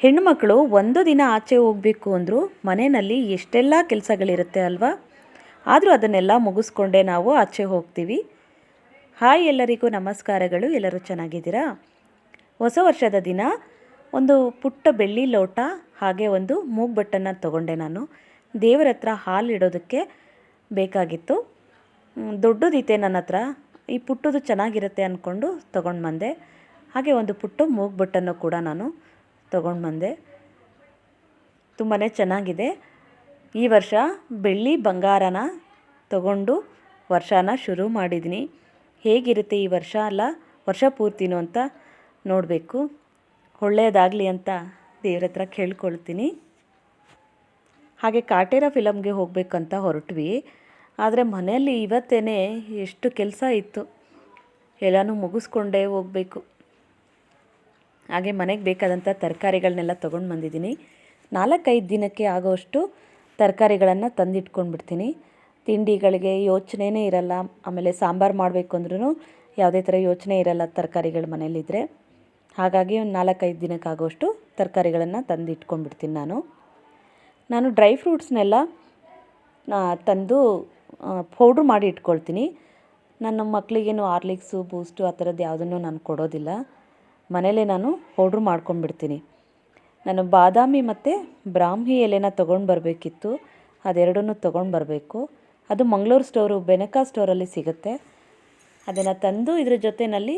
ಹೆಣ್ಣುಮಕ್ಕಳು ಒಂದು ದಿನ ಆಚೆ ಹೋಗಬೇಕು ಅಂದರೂ ಮನೆಯಲ್ಲಿ ಎಷ್ಟೆಲ್ಲ ಕೆಲಸಗಳಿರುತ್ತೆ ಅಲ್ವಾ. ಆದರೂ ಅದನ್ನೆಲ್ಲ ಮುಗಿಸ್ಕೊಂಡೇ ನಾವು ಆಚೆ ಹೋಗ್ತೀವಿ. ಹಾಯ್, ಎಲ್ಲರಿಗೂ ನಮಸ್ಕಾರಗಳು. ಎಲ್ಲರೂ ಚೆನ್ನಾಗಿದ್ದೀರಾ? ಹೊಸ ವರ್ಷದ ದಿನ ಒಂದು ಪುಟ್ಟ ಬೆಳ್ಳಿ ಲೋಟ ಹಾಗೆ ಒಂದು ಮೂಗ್ಬಟ್ಟನ್ನು ತೊಗೊಂಡೆ. ನಾನು ದೇವರ ಹತ್ರ ಹಾಲು ಇಡೋದಕ್ಕೆ ಬೇಕಾಗಿತ್ತು. ದೊಡ್ಡದಿತ್ತೆ ನನ್ನ ಹತ್ರ, ಈ ಪುಟ್ಟದು ಚೆನ್ನಾಗಿರುತ್ತೆ ಅಂದ್ಕೊಂಡು ತೊಗೊಂಡು ಬಂದೆ. ಹಾಗೆ ಒಂದು ಪುಟ್ಟ ಮೂಗ್ಬಟ್ಟನ್ನು ಕೂಡ ನಾನು ತೊಗೊಂಡು ಬಂದೆ. ತುಂಬಾ ಚೆನ್ನಾಗಿದೆ. ಈ ವರ್ಷ ಬೆಳ್ಳಿ ಬಂಗಾರನ ತಗೊಂಡು ವರ್ಷನ ಶುರು ಮಾಡಿದ್ದೀನಿ. ಹೇಗಿರುತ್ತೆ ಈ ವರ್ಷ ಅಲ್ಲ ವರ್ಷ ಪೂರ್ತಿನೂ ಅಂತ ನೋಡಬೇಕು. ಒಳ್ಳೆಯದಾಗಲಿ ಅಂತ ದೇವ್ರ ಹತ್ರ ಕೇಳ್ಕೊಳ್ತೀನಿ. ಹಾಗೆ ಕಾಟೇರ ಫಿಲಮ್ಗೆ ಹೋಗಬೇಕಂತ ಹೊರಟ್ವಿ. ಆದರೆ ಮನೆಯಲ್ಲಿ ಇವತ್ತೇ ಎಷ್ಟು ಕೆಲಸ ಇತ್ತು, ಎಲ್ಲನೂ ಮುಗಿಸ್ಕೊಂಡೇ ಹೋಗಬೇಕು. ಹಾಗೆ ಮನೆಗೆ ಬೇಕಾದಂಥ ತರಕಾರಿಗಳನ್ನೆಲ್ಲ ತೊಗೊಂಡು ಬಂದಿದ್ದೀನಿ. 4-5 ದಿನಕ್ಕೆ ಆಗೋಷ್ಟು ತರಕಾರಿಗಳನ್ನು ತಂದಿಟ್ಕೊಂಡ್ಬಿಡ್ತೀನಿ. ತಿಂಡಿಗಳಿಗೆ ಯೋಚನೆಯೇ ಇರಲ್ಲ. ಆಮೇಲೆ ಸಾಂಬಾರು ಮಾಡಬೇಕು ಅಂದ್ರೂ ಯಾವುದೇ ಥರ ಯೋಚನೆ ಇರಲ್ಲ ತರಕಾರಿಗಳು ಮನೇಲಿದ್ದರೆ. ಹಾಗಾಗಿ ಒಂದು 4-5 ದಿನಕ್ಕಾಗೋಷ್ಟು ತರಕಾರಿಗಳನ್ನು ತಂದಿಟ್ಕೊಂಡ್ಬಿಡ್ತೀನಿ. ನಾನು ಡ್ರೈ ಫ್ರೂಟ್ಸ್ನೆಲ್ಲ ತಂದು ಪೌಡ್ರ್ ಮಾಡಿ ಇಟ್ಕೊಳ್ತೀನಿ. ನನ್ನ ಮಕ್ಕಳಿಗೇನು ಹಾರ್ಲಿಕ್ಸು, ಬೂಸ್ಟು ಆ ಥರದ್ದು ಯಾವುದನ್ನು ನಾನು ಕೊಡೋದಿಲ್ಲ. ಮನೇಲೇ ನಾನು ಪೌಡ್ರ್ ಮಾಡ್ಕೊಂಡ್ಬಿಡ್ತೀನಿ. ನಾನು ಬಾದಾಮಿ ಮತ್ತು ಬ್ರಾಹ್ಮಿ ಎಲೆನ ತೊಗೊಂಡು ಬರಬೇಕಿತ್ತು. ಅದೆರಡನ್ನೂ ತೊಗೊಂಡು ಬರಬೇಕು. ಅದು ಮಂಗಳೂರು ಸ್ಟೋರು, ಬೆನಕ ಸ್ಟೋರಲ್ಲಿ ಸಿಗುತ್ತೆ. ಅದನ್ನು ತಂದು ಇದ್ರ ಜೊತೆಯಲ್ಲಿ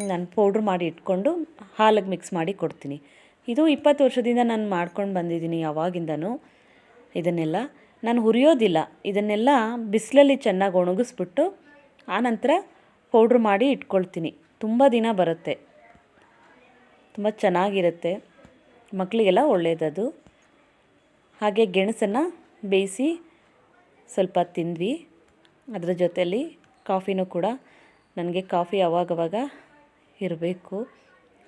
ನಾನು ಪೌಡ್ರ್ ಮಾಡಿ ಇಟ್ಕೊಂಡು ಹಾಲಿಗೆ ಮಿಕ್ಸ್ ಮಾಡಿ ಕೊಡ್ತೀನಿ. ಇದು 20 ವರ್ಷದಿಂದ ನಾನು ಮಾಡ್ಕೊಂಡು ಬಂದಿದ್ದೀನಿ. ಯಾವಾಗಿಂದನೂ ಇದನ್ನೆಲ್ಲ ನಾನು ಹುರಿಯೋದಿಲ್ಲ. ಇದನ್ನೆಲ್ಲ ಬಿಸಿಲಲ್ಲಿ ಚೆನ್ನಾಗಿ ಒಣಗಿಸ್ಬಿಟ್ಟು ಆನಂತರ ಪೌಡ್ರ್ ಮಾಡಿ ಇಟ್ಕೊಳ್ತೀನಿ. ತುಂಬ ದಿನ ಬರುತ್ತೆ, ತುಂಬ ಚೆನ್ನಾಗಿರುತ್ತೆ, ಮಕ್ಕಳಿಗೆಲ್ಲ ಒಳ್ಳೆಯದದು. ಹಾಗೆ ಗೆಣಸನ್ನು ಬೇಯಿಸಿ ಸ್ವಲ್ಪ ತಿಂದ್ವಿ. ಅದರ ಜೊತೆಯಲ್ಲಿ ಕಾಫಿನೂ ಕೂಡ, ನನಗೆ ಕಾಫಿ ಅವಾಗವಾಗ ಇರಬೇಕು.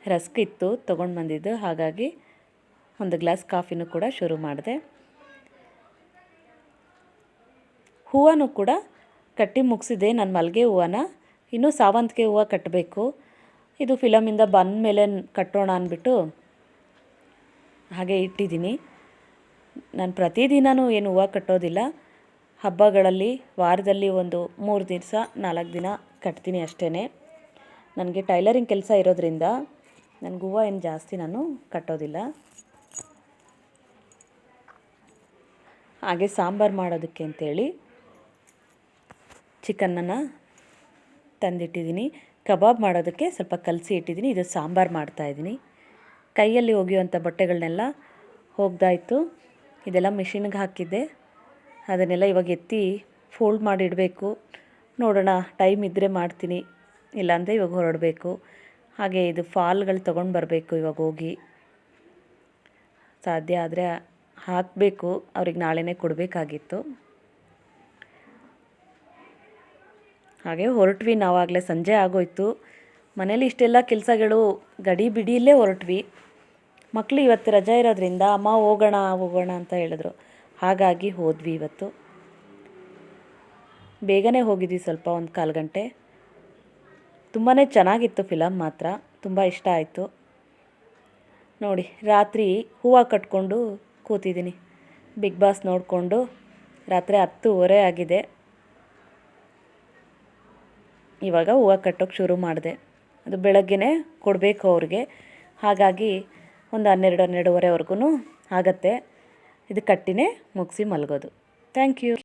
ರಸ್ಕ್ ಇತ್ತು ತೊಗೊಂಡು ಬಂದಿದ್ದು, ಹಾಗಾಗಿ ಒಂದು ಗ್ಲಾಸ್ ಕಾಫಿನೂ ಕೂಡ ಶುರು ಮಾಡಿದೆ. ಹೂವನೂ ಕೂಡ ಕಟ್ಟಿ ಮುಗಿಸಿದೆ. ನಾನು ಮಲ್ಲಿಗೆ ಹೂವನ, ಇನ್ನೂ ಸಾವಂತಿಗೆ ಹೂವು ಕಟ್ಟಬೇಕು. ಇದು ಫಿಲಮಿಂದ ಬಂದ ಮೇಲೆ ಕಟ್ಟೋಣ ಅಂದ್ಬಿಟ್ಟು ಹಾಗೆ ಇಟ್ಟಿದ್ದೀನಿ. ನಾನು ಪ್ರತಿದಿನವೂ ಏನು ಹೂವು ಕಟ್ಟೋದಿಲ್ಲ. ಹಬ್ಬಗಳಲ್ಲಿ ವಾರದಲ್ಲಿ ಒಂದು 3 ದಿವಸ 4 ದಿನ ಕಟ್ತೀನಿ ಅಷ್ಟೇ. ನನಗೆ ಟೈಲರಿಂಗ್ ಕೆಲಸ ಇರೋದ್ರಿಂದ ನನಗೆ ಹೂವು ಏನು ಜಾಸ್ತಿ ನಾನು ಕಟ್ಟೋದಿಲ್ಲ. ಹಾಗೆ ಸಾಂಬಾರು ಮಾಡೋದಕ್ಕೆ ಅಂತೇಳಿ ಚಿಕನನ್ನು ತಂದಿಟ್ಟಿದ್ದೀನಿ. ಕಬಾಬ್ ಮಾಡೋದಕ್ಕೆ ಸ್ವಲ್ಪ ಕಲಸಿ ಇಟ್ಟಿದ್ದೀನಿ. ಇದು ಸಾಂಬಾರು ಮಾಡ್ತಾಯಿದ್ದೀನಿ. ಕೈಯಲ್ಲಿ ಒಗೆಯುವಂಥ ಬಟ್ಟೆಗಳನ್ನೆಲ್ಲ ಹೋಗ್ದಾಯಿತು. ಇದೆಲ್ಲ ಮಿಷಿನ್ಗೆ ಹಾಕಿದ್ದೆ. ಅದನ್ನೆಲ್ಲ ಇವಾಗ ಎತ್ತಿ ಫೋಲ್ಡ್ ಮಾಡಿ ಇಡಬೇಕು. ನೋಡೋಣ, ಟೈಮ್ ಇದ್ದರೆ ಮಾಡ್ತೀನಿ, ಇಲ್ಲಾಂದರೆ ಇವಾಗ ಹೊರಡಬೇಕು. ಹಾಗೆ ಇದು ಫಾಲ್ಗಳು ತೊಗೊಂಡು ಬರಬೇಕು. ಇವಾಗ ಹೋಗಿ ಸಾಧ್ಯ ಆದರೆ ಹಾಕಬೇಕು. ಅವ್ರಿಗೆ ನಾಳೆನೇ ಕೊಡಬೇಕಾಗಿತ್ತು. ಹಾಗೆ ಹೊರಟ್ವಿ. ನಾವಾಗಲೇ ಸಂಜೆ ಆಗೋಯ್ತು. ಮನೇಲಿ ಇಷ್ಟೆಲ್ಲ ಕೆಲಸಗಳು ಗಡಿ ಬಿಡಿಯಲ್ಲೇ ಹೊರಟ್ವಿ. ಮಕ್ಕಳು ಇವತ್ತು ರಜೆ ಇರೋದ್ರಿಂದ ಅಮ್ಮ ಹೋಗೋಣ ಅಂತ ಹೇಳಿದ್ರು. ಹಾಗಾಗಿ ಹೋದ್ವಿ. ಇವತ್ತು ಬೇಗನೆ ಹೋಗಿದ್ವಿ, ಸ್ವಲ್ಪ 1-1/4 ಗಂಟೆ. ತುಂಬಾ ಚೆನ್ನಾಗಿತ್ತು ಫಿಲಮ್, ಮಾತ್ರ ತುಂಬ ಇಷ್ಟ ಆಯಿತು. ನೋಡಿ, ರಾತ್ರಿ ಹೂವು ಕಟ್ಕೊಂಡು ಕೂತಿದ್ದೀನಿ. ಬಿಗ್ ಬಾಸ್ ನೋಡಿಕೊಂಡು ರಾತ್ರಿ 10:30 ಆಗಿದೆ. ಇವಾಗ ಹೂವು ಕಟ್ಟೋಕ್ಕೆ ಶುರು ಮಾಡಿದೆ. ಅದು ಬೆಳಗ್ಗೆನೇ ಕೊಡಬೇಕು ಅವ್ರಿಗೆ. ಹಾಗಾಗಿ ಒಂದು 12-12:30ವರೆಗೂ ಆಗತ್ತೆ. ಇದು ಕಟ್ಟಿನೇ ಮುಗಿಸಿ ಮಲಗೋದು. Thank you.